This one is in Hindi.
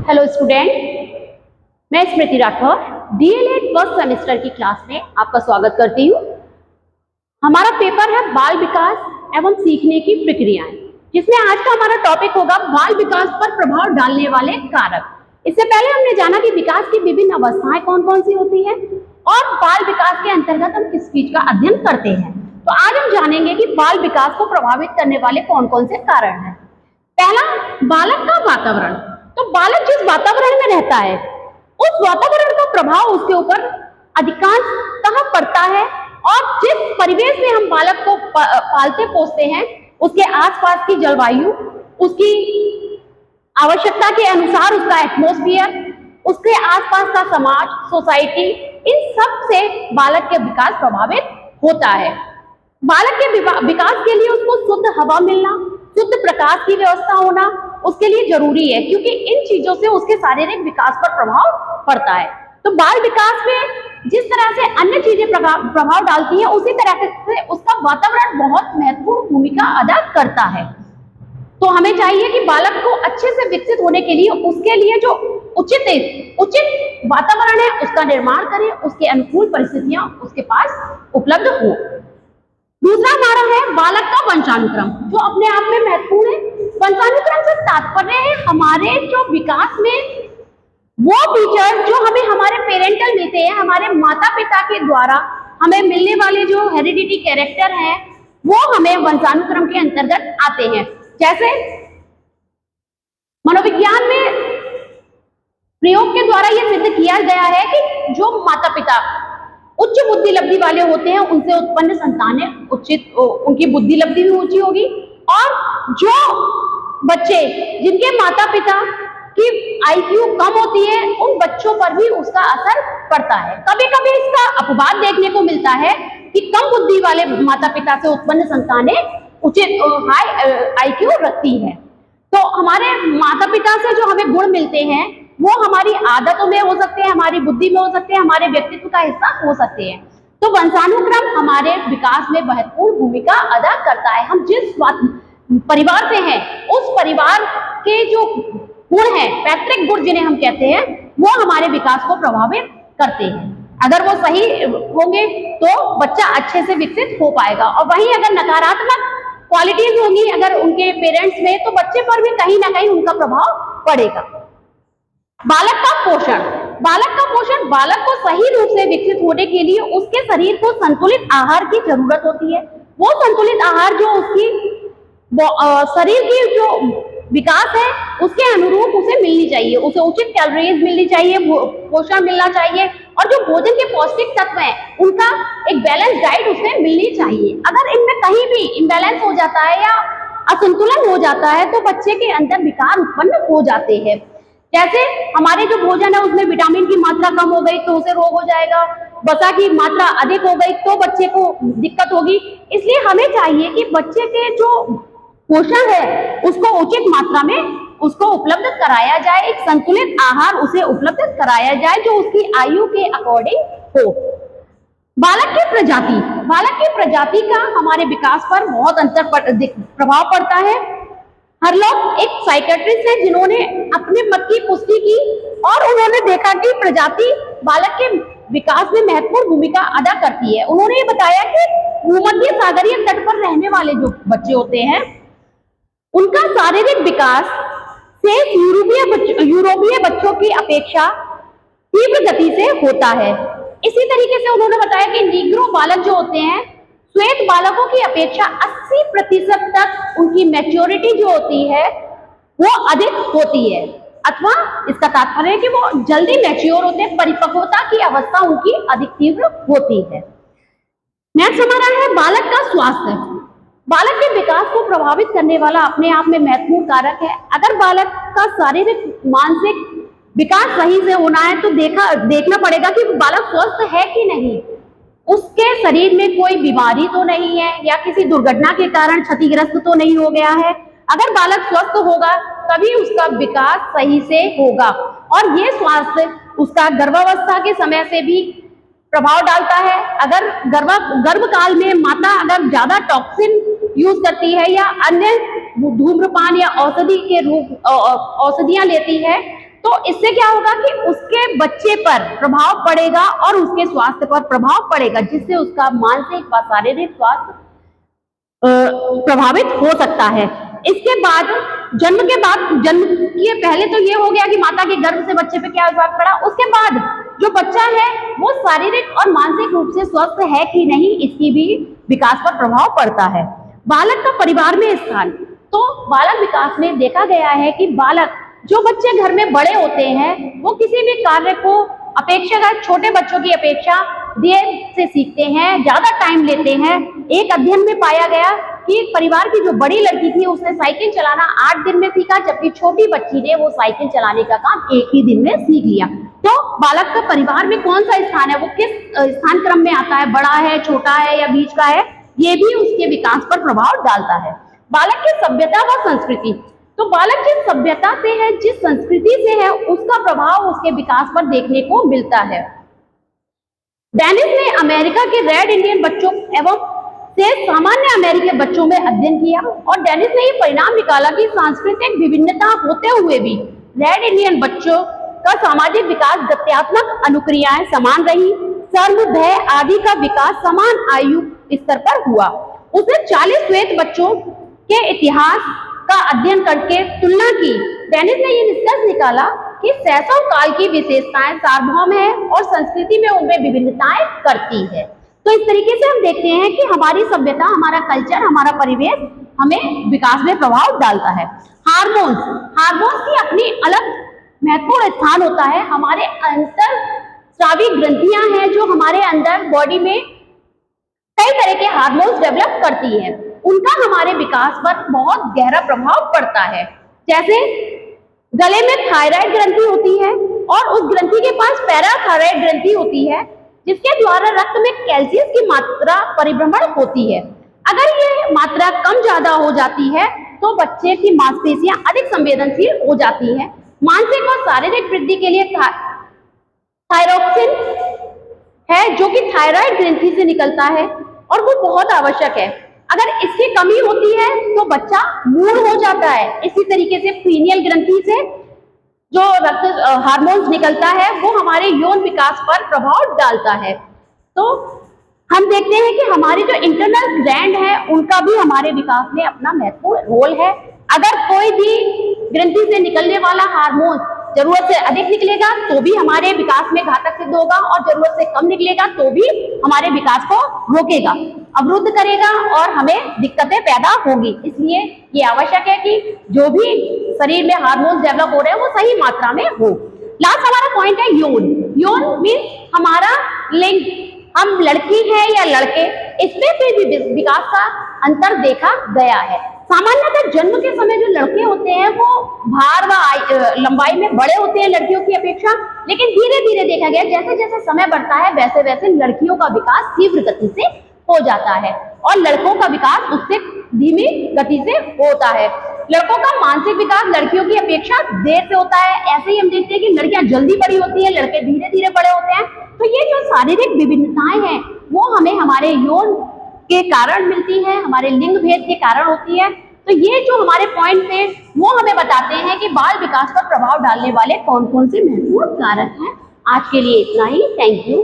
हेलो स्टूडेंट, मैं स्मृति राठौर डीएलएड फर्स्ट सेमेस्टर की क्लास में आपका स्वागत करती हूँ। हमारा पेपर है बाल विकास एवं सीखने की प्रक्रियाएं, जिसमें आज का हमारा टॉपिक होगा बाल विकास पर प्रभाव डालने वाले कारक। इससे पहले हमने जाना कि विकास की विभिन्न अवस्थाएं कौन कौन सी होती है और बाल विकास के अंतर्गत हम किस चीज का अध्ययन करते हैं। तो आज हम जानेंगे कि बाल विकास को प्रभावित करने वाले कौन कौन से कारण हैं। पहला, बालक का वातावरण। तो बालक जिस वातावरण में रहता है उस वातावरण का प्रभाव उसके ऊपर अधिकांशतः पड़ता है, और जिस परिवेश में हम बालक को पालते पोसते हैं उसके आसपास की जलवायु, उसकी आवश्यकता के अनुसार उसका एटमॉस्फेयर, उसके आसपास का समाज, सोसाइटी, इन सब से बालक के विकास प्रभावित होता है। बालक के विकास के लिए उसको शुद्ध हवा मिलना, शुद्ध प्रकाश की व्यवस्था होना उसके लिए जरूरी है, क्योंकि इन चीजों से उसके शारीरिक विकास पर प्रभाव पड़ता है। तो बाल विकास में जिस तरह से अन्य चीजें प्रभाव डालती हैं, उसी तरह से उसका वातावरण बहुत महत्वपूर्ण भूमिका अदा करता है। तो हमें चाहिए कि बालक को अच्छे से विकसित होने के लिए उसके लिए जो उचित वातावरण है उसका निर्माण करें, उसके अनुकूल परिस्थितियां उसके पास उपलब्ध हो। दूसरा हमारा है बालक का वंशानुक्रम, जो अपने आप में महत्वपूर्ण है। वंशानुक्रम से तात्पर्य है हमारे जो विकास में वो फीचर जो हमें हमारे पेरेंटल मिलते हैं, हमारे माता पिता के द्वारा हमें मिलने वाले जो हेरिडिटी कैरेक्टर हैं, वो हमें वंशानुक्रम के अंतर्गत आते हैं। जैसे मनोविज्ञान में प्रयोग के द्वारा यह सिद्ध किया गया है कि जो माता पिता उच्च बुद्धि लब्धि वाले होते हैं उनसे उत्पन्न संतानें उनकी बुद्धि लब्धि भी ऊंची होगी, और जो बच्चे जिनके माता पिता की आईक्यू कम होती है उन बच्चों पर भी उसका असर पड़ता है। कभी कभी इसका अपवाद देखने को मिलता है कि कम बुद्धि वाले माता पिता से उत्पन्न संतानें उचित हाई आईक्यू रखती है। तो हमारे माता पिता से जो हमें गुण मिलते हैं वो हमारी आदतों में हो सकते हैं, हमारी बुद्धि में हो सकते हैं, हमारे व्यक्तित्व का हिस्सा हो सकते हैं। तो वंशानुक्रम हमारे विकास में महत्वपूर्ण भूमिका अदा करता है। हम जिस परिवार से हैं उस परिवार के जो गुण हैं, पैतृक गुण जिन्हें हम कहते हैं, वो हमारे विकास को प्रभावित करते हैं। अगर वो सही होंगे तो बच्चा अच्छे से विकसित हो पाएगा, और वहीं अगर नकारात्मक क्वालिटीज होंगी अगर उनके पेरेंट्स में, तो बच्चे पर भी कहीं ना कहीं उनका प्रभाव पड़ेगा। बालक का पोषण। बालक को सही रूप से विकसित होने के लिए उसके शरीर को संतुलित आहार की जरूरत होती है। वो संतुलित आहार जो उसकी शरीर की जो विकास है उसके अनुरूप उसे मिलनी चाहिए, उसे उचित कैलोरीज मिलनी चाहिए, पोषण मिलना चाहिए, और जो भोजन के पौष्टिक तत्व हैं उनका एक बैलेंस डाइट उसे मिलनी चाहिए। अगर इनमें कहीं भी इम्बैलेंस हो जाता है या असंतुलन हो जाता है तो बच्चे के अंदर विकार उत्पन्न हो जाते हैं। जैसे हमारे जो भोजन है उसमें विटामिन की मात्रा कम हो गई तो उसे रोग हो जाएगा, वसा की मात्रा अधिक हो गई तो बच्चे को दिक्कत होगी। इसलिए हमें चाहिए कि बच्चे के जो पोषण है उसको उचित मात्रा में उसको उपलब्ध कराया जाए, एक संतुलित आहार उसे उपलब्ध कराया जाए जो उसकी आयु के अकॉर्डिंग हो। बालक की प्रजाति का हमारे विकास पर बहुत प्रभाव पड़ता है। हरलॉक एक साइकियाट्रिस्ट है जिन्होंने अपने मत की पुष्टि की और उन्होंने देखा कि प्रजाति बालक के विकास में महत्वपूर्ण भूमिका अदा करती है। उन्होंने ये बताया कि भूमध्य सागरीय तट पर रहने वाले जो बच्चे होते हैं उनका शारीरिक विकास से यूरोपीय बच्चों की अपेक्षा तीव्र गति से होता है। इसी तरीके से उन्होंने बताया कि नीग्रो बालक जो होते हैं श्वेत बालकों की अपेक्षा 80% तक उनकी मैच्योरिटी जो होती है वो अधिक होती है, अथवा इसका तात्पर्य है कि वो जल्दी मैच्योर होते हैं, परिपक्वता की अवस्था उनकी अधिक तीव्र होती है। नेक्स्ट हमारा है बालक का स्वास्थ्य। बालक के विकास को प्रभावित करने वाला अपने आप में महत्वपूर्ण कारक है। अगर बालक का शारीरिक मानसिक विकास सही से होना है तो देखना पड़ेगा कि बालक स्वस्थ है कि नहीं, उसके शरीर में कोई बीमारी तो नहीं है या किसी दुर्घटना के कारण क्षतिग्रस्त तो नहीं हो गया है। अगर बालक स्वस्थ होगा तभी उसका विकास सही से होगा, और ये स्वास्थ्य उसका गर्भावस्था के समय से भी प्रभाव डालता है। अगर गर्भकाल में माता अगर ज्यादा टॉक्सिन यूज करती है या अन्य धूम्रपान या औषधि के रूप औषधियां लेती है तो इससे क्या होगा कि उसके बच्चे पर प्रभाव पड़ेगा और उसके स्वास्थ्य पर प्रभाव पड़ेगा, जिससे उसका मानसिक व शारीरिक स्वास्थ्य प्रभावित हो सकता है। इसके बाद जन्म के पहले तो ये हो गया कि माता के गर्भ से बच्चे पे क्या इफेक्ट पड़ा, उसके बाद जो बच्चा है वो शारीरिक और मानसिक रूप से स्वस्थ है कि नहीं, इसकी भी विकास पर प्रभाव पड़ता है। बालक का परिवार में स्थान, तो बालक विकास में देखा गया है कि बालक जो बच्चे घर में बड़े होते हैं वो किसी भी कार्य को अपेक्षाकृत छोटे बच्चों की अपेक्षा देर से सीखते हैं, ज्यादा टाइम लेते हैं। एक अध्ययन में पाया गया कि परिवार की जो बड़ी लड़की थी उसने साइकिल चलाना 8 दिन में सीखा, जबकि छोटी बच्ची ने वो साइकिल चलाने का काम 1 ही दिन में सीख लिया। तो बालक का परिवार में कौन सा स्थान है, वो किस स्थान क्रम में आता है, बड़ा है, छोटा है या बीच का है, ये भी उसके विकास पर प्रभाव डालता है। बालक की सभ्यता व संस्कृति, तो बालक जिस सभ्यता से है, जिस संस्कृति से है, उसका प्रभाव उसके विकास पर देखने को मिलता है। डेनिस ने अमेरिका के रेड इंडियन बच्चों एवं से सामान्य अमेरिकी बच्चों में अध्ययन किया और डेनिस ने ये परिणाम निकाला कि सांस्कृतिक विभिन्नता होते हुए भी रेड इंडियन बच्चों का सामाजिक विकास गत्यात्मक अनुक्रियाएं समान रही, शर्म, भय आदि का विकास समान आयु स्तर पर हुआ। उसने 40 श्वेत बच्चों के इतिहास का अध्ययन करके तुलना की। डेनिस ने यह निष्कर्ष निकाला कि शैशव काल की विशेषताएं सार्वभौम है और संस्कृति में उनमें विभिन्नताएं करती है। तो इस तरीके से हम देखते हैं कि हमारी सभ्यता, हमारा कल्चर, हमारा परिवेश हमें विकास में प्रभाव डालता है। हार्मोन्स की अपनी अलग महत्वपूर्ण स्थान होता है। हमारे अंतरस्रावी ग्रंथियां हैं जो हमारे अंदर बॉडी में कई तरह के हार्मोन्स डेवलप करती है, उनका हमारे विकास पर बहुत गहरा प्रभाव पड़ता है। जैसे गले में थायराइड ग्रंथि होती है और उस ग्रंथि के पास पैराथायराइड ग्रंथि होती है, जिसके द्वारा रक्त में कैल्शियम की मात्रा परिभ्रमण होती है। अगर ये मात्रा कम ज्यादा हो जाती है तो बच्चे की मांसपेशियां अधिक संवेदनशील हो जाती हैं। मानसिक और शारीरिक वृद्धि के लिए थायरोक्सिन है जो कि थायराइड ग्रंथि से निकलता है और वो बहुत आवश्यक है। अगर इसकी कमी होती है तो बच्चा मूढ़ हो जाता है। इसी तरीके से पीनियल ग्रंथि से जो रक्त हार्मोन्स निकलता है वो हमारे यौन विकास पर प्रभाव डालता है। तो हम देखते हैं कि हमारे जो इंटरनल ग्लैंड है उनका भी हमारे विकास में अपना महत्वपूर्ण रोल है। अगर कोई भी ग्रंथि से निकलने वाला हार्मोन जरूरत से अधिक निकलेगा तो भी हमारे विकास में घातक सिद्ध होगा और जरूरत से कम निकलेगा तो भी हमारे विकास को रोकेगा, अवरुद्ध करेगा और हमें दिक्कतें पैदा होंगी। इसलिए ये आवश्यक है कि जो भी शरीर में हार्मोन्स डेवलप हो रहे हैं वो सही मात्रा में हो। लास्ट हमारा पॉइंट है यौन। यौन मीन्स हमारा लिंग, हम लड़की है या लड़के, इसमें भी विकास का अंतर देखा गया है। सामान्यतः जन्म के समय जो लड़के होते हैं वो भार व लंबाई में बड़े होते हैं लड़कियों की अपेक्षा, लेकिन धीरे धीरे देखा गया जैसे जैसे समय बढ़ता है वैसे वैसे लड़कियों का विकास तीव्र गति से हो जाता है और लड़कों का विकास उससे धीमी गति से होता है। लड़कों का मानसिक विकास लड़कियों की अपेक्षा देर से होता है। ऐसे ही हम देखते हैं कि लड़कियां जल्दी बड़ी होती हैं, लड़के धीरे धीरे बड़े होते हैं। तो ये जो शारीरिक विभिन्नताएं हैं वो हमें हमारे यौन के कारण मिलती है, हमारे लिंग भेद के कारण होती है। तो ये जो हमारे पॉइंट थे वो हमें बताते हैं कि बाल विकास पर प्रभाव डालने वाले कौन कौन से महत्वपूर्ण कारक हैं। आज के लिए इतना ही। Thank you.